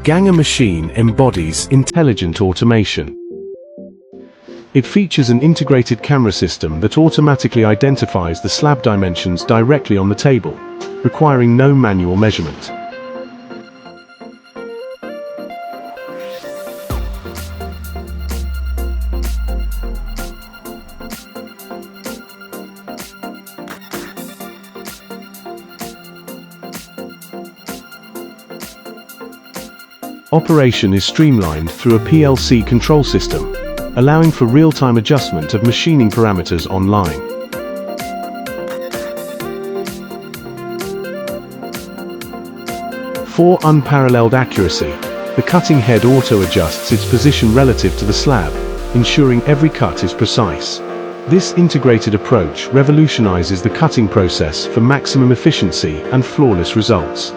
Ganger machine embodies intelligent automation. It features an integrated camera system that automatically identifies the slab dimensions directly on the table, requiring no manual measurement. Operation is streamlined through a PLC control system, allowing for real-time adjustment of machining parameters online. For unparalleled accuracy, the cutting head auto-adjusts its position relative to the slab, ensuring every cut is precise. This integrated approach revolutionizes the cutting process for maximum efficiency and flawless results.